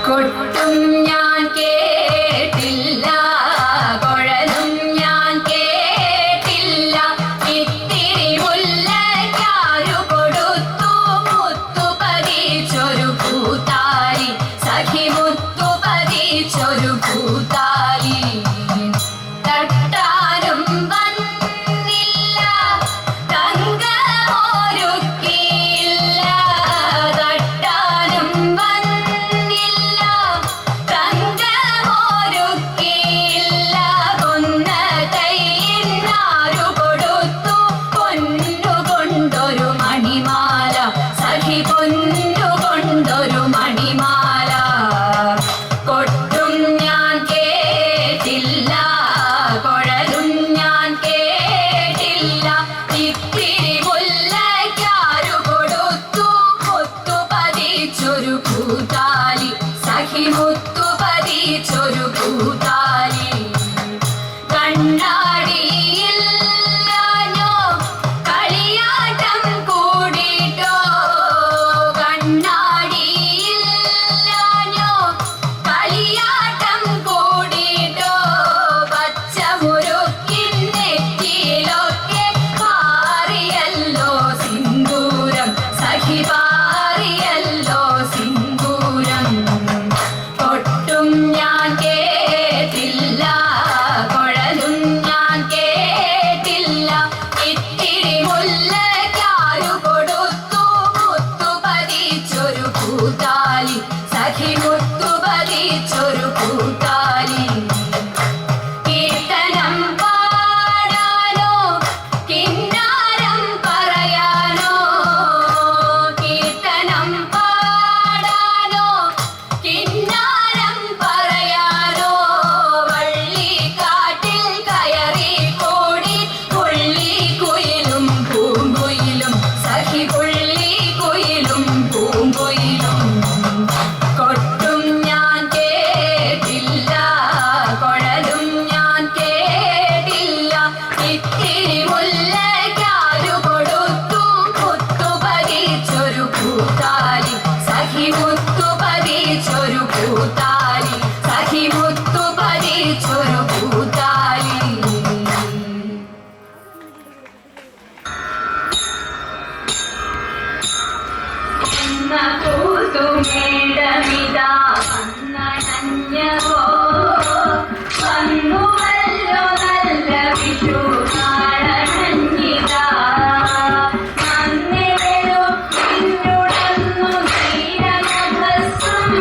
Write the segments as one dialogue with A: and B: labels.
A: കൊട്ടും ഞാൻ കേട്ടില്ല, കുഴലും ഞാൻ കേട്ടില്ല. ഇത്തിരി മുല്ലയ്ക്കാരു കൊടുത്തു മുത്തു പതിച്ചൊരു പൂത്താലി, സഖി മുത്തു പതിച്ചൊരു പൂത്താലി. തട്ടാനും വന്നില്ല, തങ്കമൊരുക്കിയില്ല. തട്ടാനും വന്നില്ല, തങ്കമൊരുക്കിയില്ല. കൊന്ന കൈയിനാരു കൊടുത്തു പൊന്നുകൊണ്ടൊരു മണിമാല, സഖി പൊന്നുകൊണ്ടൊരു മണിമാല. കൊട്ടും ഞാൻ കേട്ടില്ല, കുഴലും ഞാൻ കേട്ടില്ല. ഇത്തിരി മുല്ലയ്ക്കാരു കൊടുത്തു മുത്തു പതിച്ചൊരു പൂത്താലി, സഖി മുത്തു പതിച്ചൊരു പൂത്താലി. കണ്ണാടിയില്ലാഞ്ഞോ കളിയാട്ടം കൂടിട്ടോ, കണ്ണാടിയില്ലാഞ്ഞോ കളിയാട്ടം കൂടിട്ടോ. പച്ചമുറുക്കിൻ നെറ്റിയിലൊക്കെ പാറിയല്ലോ സിന്ദൂരം, സഖി പാറിയല്ലോ സിന്ദൂരം. കൊട്ടും ഞാൻ കേട്ടില്ല, കുഴലും ഞാൻ കേട്ടില്ല. ഇത്തിരി മുല്ലയ്ക്കാരു കൊടുത്തു മുത്തു പതിച്ചൊരു പൂത്താലി, സഖി മുത്തു പതിച്ചൊരു പൂത്താലി. കീർത്തനം പാടാനോ കിന്നാരം പറയാനോ, കീർത്തനം പാടാനോ കിന്നാരം പറയാനോ. വള്ളിക്കാട്ടിൽ കയറി കൂടി പുള്ളിക്കുയിലും പൂങ്കുയിലും, സഖി പുള്ളിക്കുയിലും പൂങ്കുയിലും. കൊട്ടും ഞാൻ കേട്ടില്ല, കുഴലും ഞാൻ കേട്ടില്ല. ഇത്തിരി മുല്ലയ്ക്കാരു കൊടുത്തു മുത്തു പതിച്ചൊരു പൂത്താലി, സഖി മുത്തു പതിച്ചൊരു പൂത്താലി, സഖി മുത്തു പതിച്ചൊരു പൂത്താലി. എന്ന കൂത്തുമേടമിതാ വന്നണഞ്ഞവോ, വന്നുവല്ലോ നല്ല വിഷു നാളണഞ്ഞിതാ. നന്ദിവെളു പിന്നുടന്നു തീരമഭസ്സം,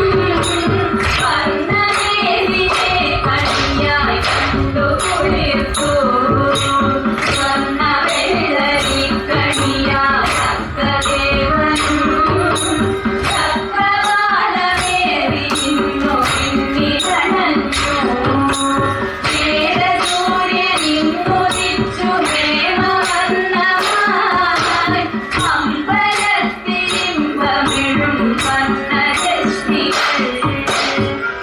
A: വർണ്ണമേതിനെ കണിയായി കണ്ടു കുളിർത്തു. സ്വർണ്ണവെള്ളരിക്കണിയാ തക്കദേവനും ചക്രവാളമേറി നിന്നു പിന്നിതണഞ്ഞു. സൂര്യനിന്നുദിച്ചു ഹേമവർണ്ണമായി, അമ്പലത്തിലിമ്പമിഴും വർണ്ണരശ്മികൾ.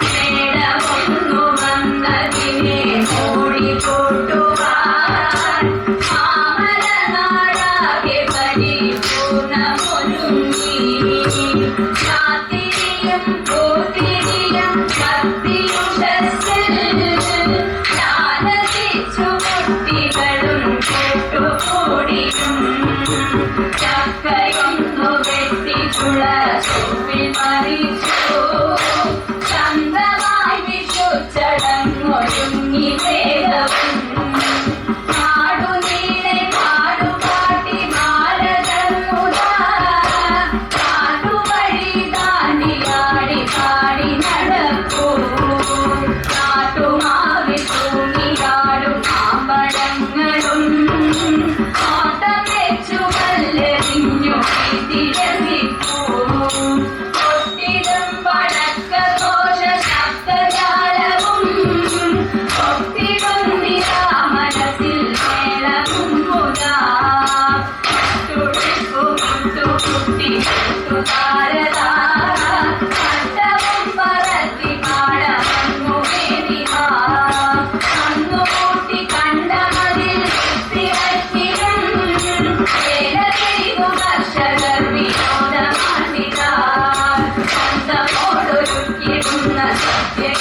A: മേടമൊന്നു വന്നതിനെ മൂടിക്കൂട്ടുവാൻ, മാമലനാടാകെ പരിപൂർണമൊരുങ്ങി. രാത്രിയും പൂത്തിരിയും ഭക്തിയുഷസ്സിൽ ജ്ഞാനസിച്ചു കുട്ടികളും കൂട്ടുകൂടിയും. ചക്കയൊന്നു വെട്ടിച്ചുള ചൊവ്വിൽ മറിച്ചു, ചന്തമായി വിഷു ചടങ്ങൊരുങ്ങി വേഗവും. നാടുനീളെ നാടുകാട്ടി ഭാരതമുതാ, നാടുവഴി താണ്ടിയാടി പാടി നടക്കൂ. നാട്ടുമാവിൽ തൂങ്ങിയാടും ആമ്പഴങ്ങളും ഓട്ടം വെച്ചു കല്ലെറിഞ്ഞു തിരസിക്കൂ. ഒത്തിടും പടക്കഘോഷ ശബ്ദജാലവും, ഒത്തിടും നിരാ മനസ്സിൽ മേളവും മുതാ. തുടിപ്പു മുട്ടുകുട്ടി താരതാ, പട്ടവും പറത്തി പാടമങ്ങു വേദിമാ. അന്നുകൂട്ടി കണ്ടമതിൽ തിരക്കിലും വേല ചെയ്തു കർഷകർ വിനോദമാട്ടിതാ. സ്വന്തമോടൊരുക്കിടും സത്യ